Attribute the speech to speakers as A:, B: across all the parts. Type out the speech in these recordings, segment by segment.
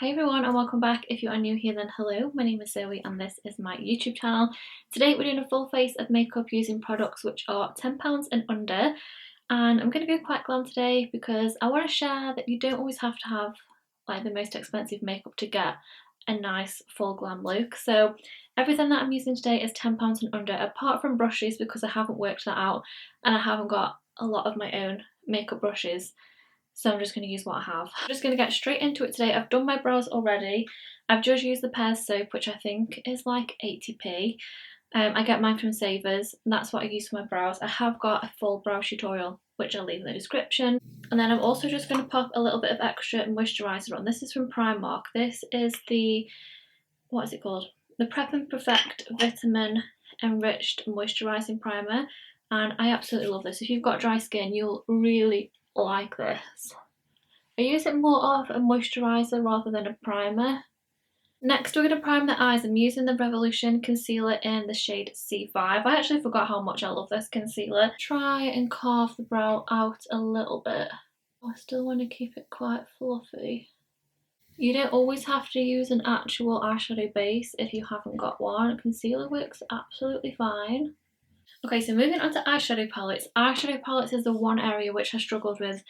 A: Hi everyone and welcome back. If you are new here then hello, my name is Zoe and this is my YouTube channel. Today we're doing a full face of makeup using products which are £10 and under, and I'm going to go quite glam today because I want to share that you don't always have to have like the most expensive makeup to get a nice full glam look. So everything that I'm using today is £10 and under, apart from brushes because I haven't worked that out and I haven't got a lot of my own makeup brushes. So I'm just going to use what I have. I'm just going to get straight into it today. I've done my brows already. I've just used the Pears soap, which I think is like 80p. I get mine from Savers, and that's what I use for my brows. I have got a full brow tutorial, which I'll leave in the description. And then I'm also just going to pop a little bit of extra moisturiser on. This is from Primark. This is the, what is it called? The Prep and Perfect Vitamin Enriched Moisturising Primer. And I absolutely love this. If you've got dry skin, you'll really like this. I use it more of a moisturiser rather than a primer. Next we're going to prime the eyes. I'm using the Revolution concealer in the shade C5. I actually forgot how much I love this concealer. Try and carve the brow out a little bit. I still want to keep it quite fluffy. You don't always have to use an actual eyeshadow base if you haven't got one. Concealer works absolutely fine. Okay, so moving on to eyeshadow palettes. Eyeshadow palettes is the one area which I struggled with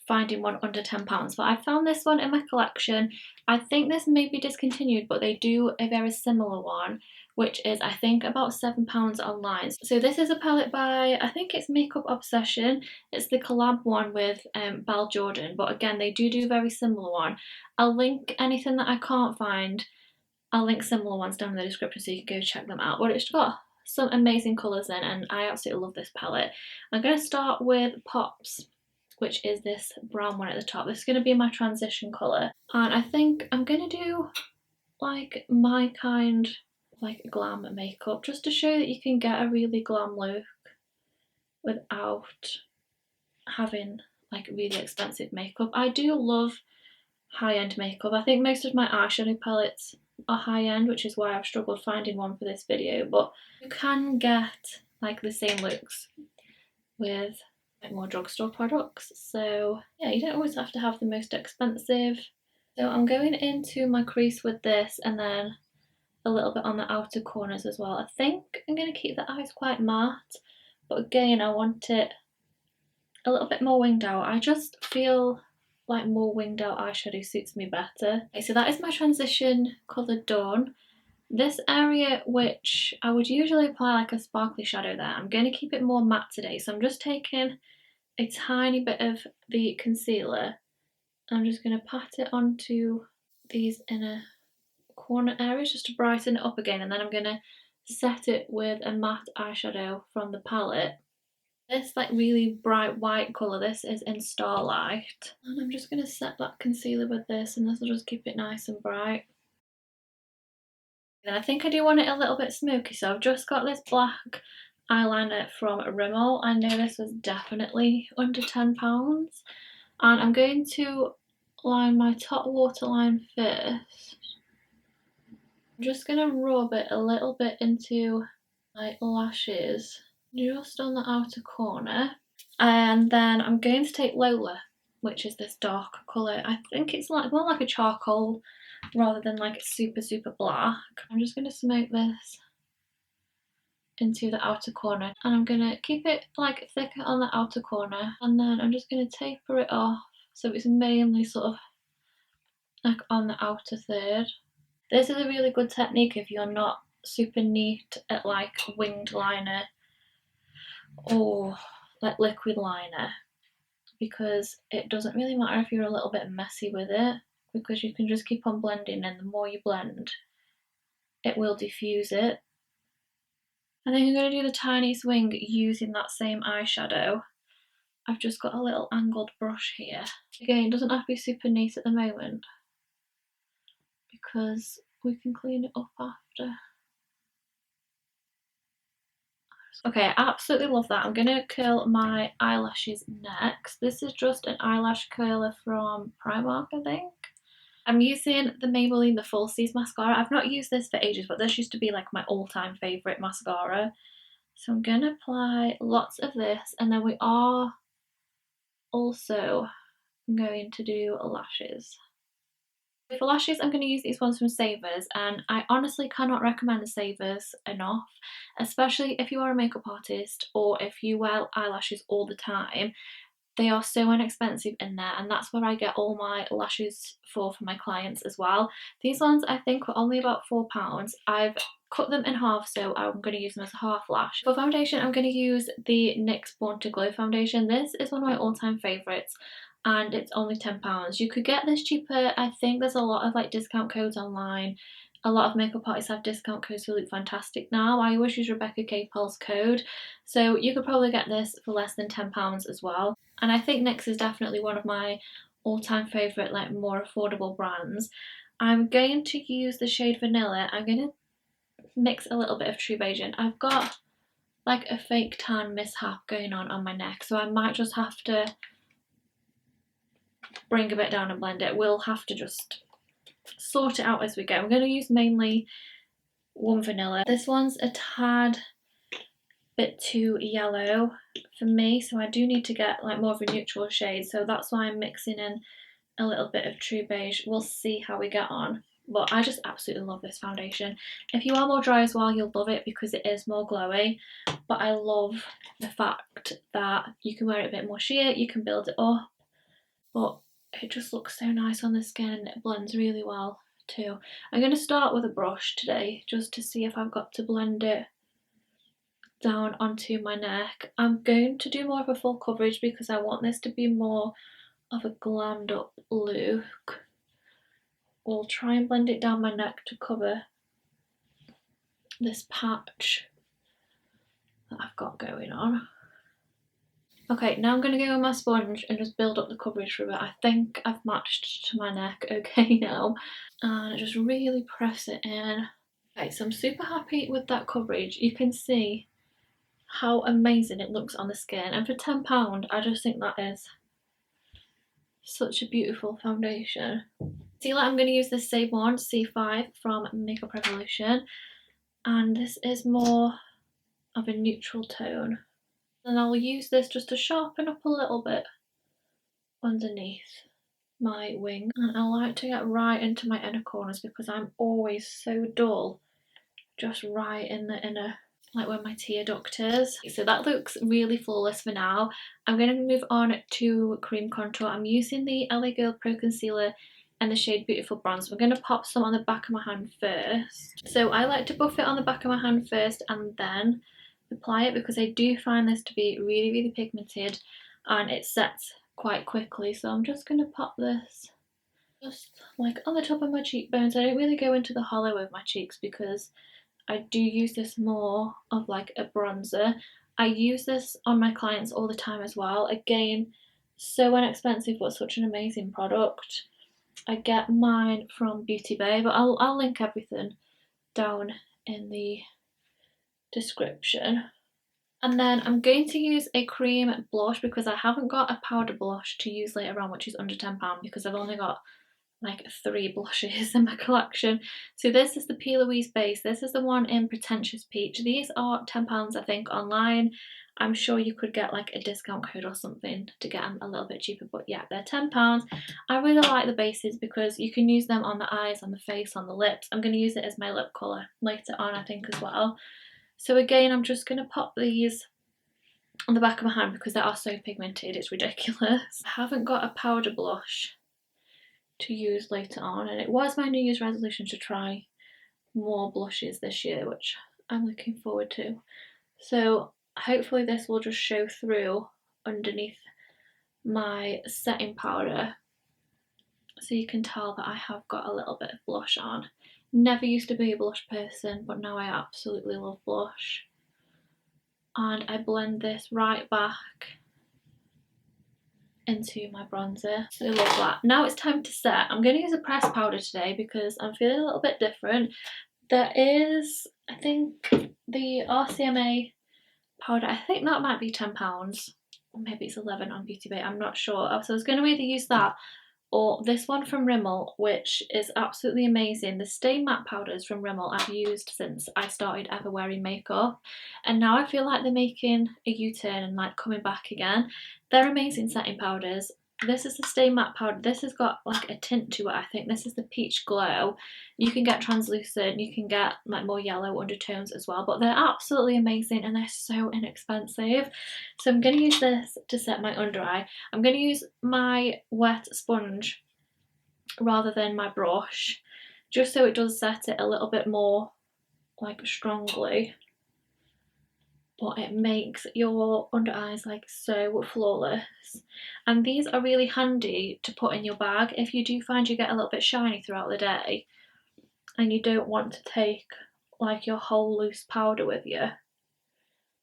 A: finding one under £10, but I found this one in my collection. I think this may be discontinued, but they do a very similar one, which is I think about £7 online. So this is a palette by, I think it's Makeup Obsession. It's the collab one with Belle Jordan, but again they do a very similar one. I'll link anything that I can't find. I'll link similar ones down in the description so you can go check them out. But it's got some amazing colours in and I absolutely love this palette. I'm going to start with Pops, which is this brown one at the top. This is going to be my transition colour. And I think I'm going to do like my kind of like glam makeup just to show that you can get a really glam look without having like really expensive makeup. I do love high-end makeup. I think most of my eyeshadow palettes are high-end, which is why I've struggled finding one for this video, but you can get like the same looks with like more drugstore products. So yeah, you don't always have to have the most expensive. So I'm going into my crease with this and then a little bit on the outer corners as well. I think I'm going to keep the eyes quite matte, but again I want it a little bit more winged out. I just feel like more winged out eyeshadow suits me better. Okay, so that is my transition colour done. This area, which I would usually apply like a sparkly shadow there, I'm going to keep it more matte today. So I'm just taking a tiny bit of the concealer. I'm just going to pat it onto these inner corner areas just to brighten it up again, and then I'm going to set it with a matte eyeshadow from the palette. This like really bright white colour, this is in Starlight. And I'm just going to set that concealer with this and this will just keep it nice and bright. And I think I do want it a little bit smoky, so I've just got this black eyeliner from Rimmel. I know this was definitely under £10. And I'm going to line my top waterline first. I'm just going to rub it a little bit into my lashes, just on the outer corner. And then I'm going to take Lola, which is this dark colour. I think it's like more like a charcoal rather than like super black. I'm just going to smoke this into the outer corner and I'm going to keep it like thicker on the outer corner, and then I'm just going to taper it off so it's mainly sort of like on the outer third. This is a really good technique if you're not super neat at like winged liner or like liquid liner, because it doesn't really matter if you're a little bit messy with it, because you can just keep on blending and the more you blend it will diffuse it. And then you're going to do the tiniest wing using that same eyeshadow. I've just got a little angled brush here. Again, it doesn't have to be super neat at the moment because we can clean it up after. Okay, I absolutely love that. I'm going to curl my eyelashes next. This is just an eyelash curler from Primark, I think. I'm using the Maybelline the Falsies mascara. I've not used this for ages, but this used to be like my all-time favourite mascara. So I'm going to apply lots of this, and then we are also going to do lashes. For lashes, I'm going to use these ones from Savers, and I honestly cannot recommend the Savers enough, especially if you are a makeup artist or if you wear eyelashes all the time. They are so inexpensive in there, and that's where I get all my lashes for my clients as well. These ones I think were only about £4. I've cut them in half, so I'm going to use them as a half lash. For foundation, I'm going to use the NYX Born to Glow foundation. This is one of my all-time favourites, and it's only £10. You could get this cheaper. I think there's a lot of like discount codes online. A lot of makeup artists have discount codes who look fantastic now. I always use Rebecca K. Paul's code, so you could probably get this for less than £10 as well. And I think NYX is definitely one of my all-time favourite, like more affordable brands. I'm going to use the shade Vanilla. I'm going to mix a little bit of True Beige in. I've got like a fake tan mishap going on my neck, so I might just have to bring a bit down and blend it. We'll have to just sort it out as we go. I'm going to use mainly one vanilla. This one's a tad bit too yellow for me, so I do need to get like more of a neutral shade, so that's why I'm mixing in a little bit of True Beige. We'll see how we get on, but I just absolutely love this foundation. If you are more dry as well, you'll love it because it is more glowy, but I love the fact that you can wear it a bit more sheer, you can build it up, but it just looks so nice on the skin and it blends really well too. I'm going to start with a brush today just to see if I've got to blend it down onto my neck. I'm going to do more of a full coverage because I want this to be more of a glammed up look. We'll try and blend it down my neck to cover this patch that I've got going on. Okay, now I'm going to go with my sponge and just build up the coverage for a bit. I think I've matched to my neck okay now. And just really press it in. Okay, so I'm super happy with that coverage. You can see how amazing it looks on the skin, and for £10 I just think that is such a beautiful foundation. Concealer, I'm going to use this same one, C5 from Makeup Revolution, and this is more of a neutral tone, and I'll use this just to sharpen up a little bit underneath my wing. And I like to get right into my inner corners because I'm always so dull just right in the inner, like where my tear duct is. So that looks really flawless for now. I'm going to move on to cream contour. I'm using the LA Girl Pro Concealer and the shade Beautiful Bronze. We're going to pop some on the back of my hand first. So I like to buff it on the back of my hand first and then apply it because I do find this to be really, really pigmented and it sets quite quickly. So I'm just going to pop this just like on the top of my cheekbones. I don't really go into the hollow of my cheeks because I do use this more of like a bronzer. I use this on my clients all the time as well. Again, so inexpensive but such an amazing product. I get mine from Beauty Bay, but I'll link everything down in the description. And then I'm going to use a cream blush because I haven't got a powder blush to use later on, which is under £10 because I've only got like 3 blushes in my collection. So this is the P. Louise Base. This is the one in Pretentious Peach. These are £10 I think online. I'm sure you could get like a discount code or something to get them a little bit cheaper, but yeah, they're £10. I really like the bases because you can use them on the eyes, on the face, on the lips. I'm going to use it as my lip colour later on I think as well. So again, I'm just going to pop these on the back of my hand because they are so pigmented, it's ridiculous. I haven't got a powder blush to use later on, and it was my New Year's resolution to try more blushes this year, which I'm looking forward to. So hopefully this will just show through underneath my setting powder so you can tell that I have got a little bit of blush on. Never used to be a blush person, but now I absolutely love blush. And I blend this right back into my bronzer. So I love that. Now it's time to set. I'm going to use a pressed powder today because I'm feeling a little bit different. There is, I think, the RCMA powder. I think that might be £10 or maybe it's 11 on Beauty Bay. I'm not sure. So I was going to either use that or this one from Rimmel, which is absolutely amazing. The Stay Matte powders from Rimmel I've used since I started ever wearing makeup, and now I feel like they're making a U-turn and like coming back again. They're amazing setting powders. This is the Stay Matte powder. This has got like a tint to it, I think. This is the Peach Glow. You can get translucent, you can get like more yellow undertones as well, but they're absolutely amazing and they're so inexpensive. So I'm going to use this to set my under eye. I'm going to use my wet sponge rather than my brush, just so it does set it a little bit more like strongly. But it makes your under eyes like so flawless. And these are really handy to put in your bag if you do find you get a little bit shiny throughout the day and you don't want to take like your whole loose powder with you,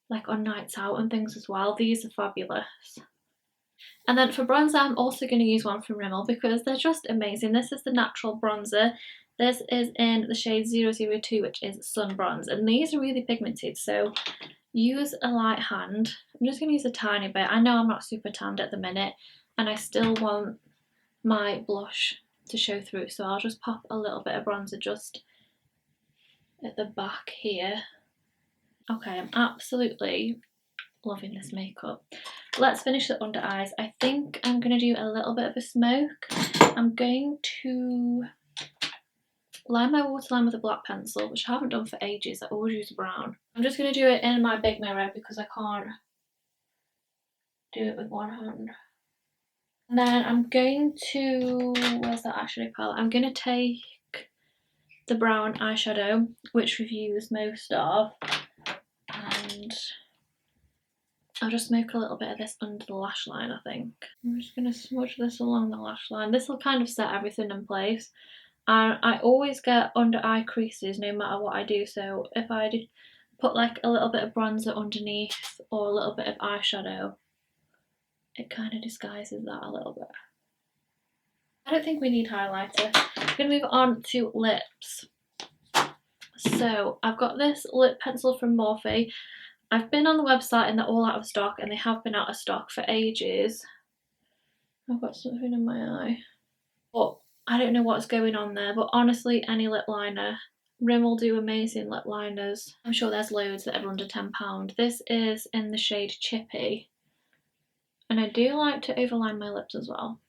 A: like on nights out and things as well. These are fabulous. And then for bronzer, I'm also going to use one from Rimmel because they're just amazing. This is the natural bronzer. This is in the shade 002, which is Sun Bronze, and these are really pigmented, so use a light hand. I'm just going to use a tiny bit. I know I'm not super tanned at the minute and I still want my blush to show through, so I'll just pop a little bit of bronzer just at the back here. Okay, I'm absolutely loving this makeup. Let's finish the under eyes. I think I'm going to do a little bit of a smoke. I'm going to line my waterline with a black pencil, which I haven't done for ages. I always use brown. I'm just going to do it in my big mirror because I can't do it with one hand. And then I'm going to, where's that eyeshadow palette? I'm going to take the brown eyeshadow, which we've used most of, and I'll just smoke a little bit of this under the lash line, I think. I'm just going to smudge this along the lash line. This will kind of set everything in place. And I always get under eye creases no matter what I do, so if I do put like a little bit of bronzer underneath or a little bit of eyeshadow, it kind of disguises that a little bit. I don't think we need highlighter. I'm going to move on to lips. So I've got this lip pencil from Morphe. I've been on the website and they're all out of stock, and they have been out of stock for ages. I've got something in my eye. But I don't know what's going on there, but honestly, any lip liner. Rimmel do amazing lip liners. I'm sure there's loads that are under £10. This is in the shade Chippy. And I do like to overline my lips as well.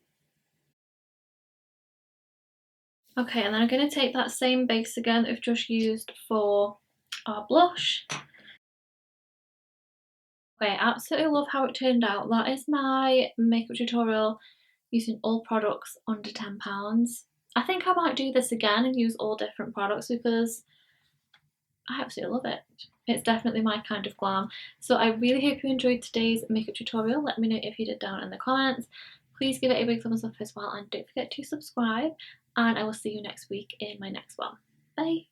A: Okay, and then I'm going to take that same base again that we've just used for our blush. Okay, I absolutely love how it turned out. That is my makeup tutorial using all products under £10. I think I might do this again and use all different products because I absolutely love it. It's definitely my kind of glam. So I really hope you enjoyed today's makeup tutorial. Let me know if you did down in the comments. Please give it a big thumbs up as well, and don't forget to subscribe, and I will see you next week in my next one. Bye!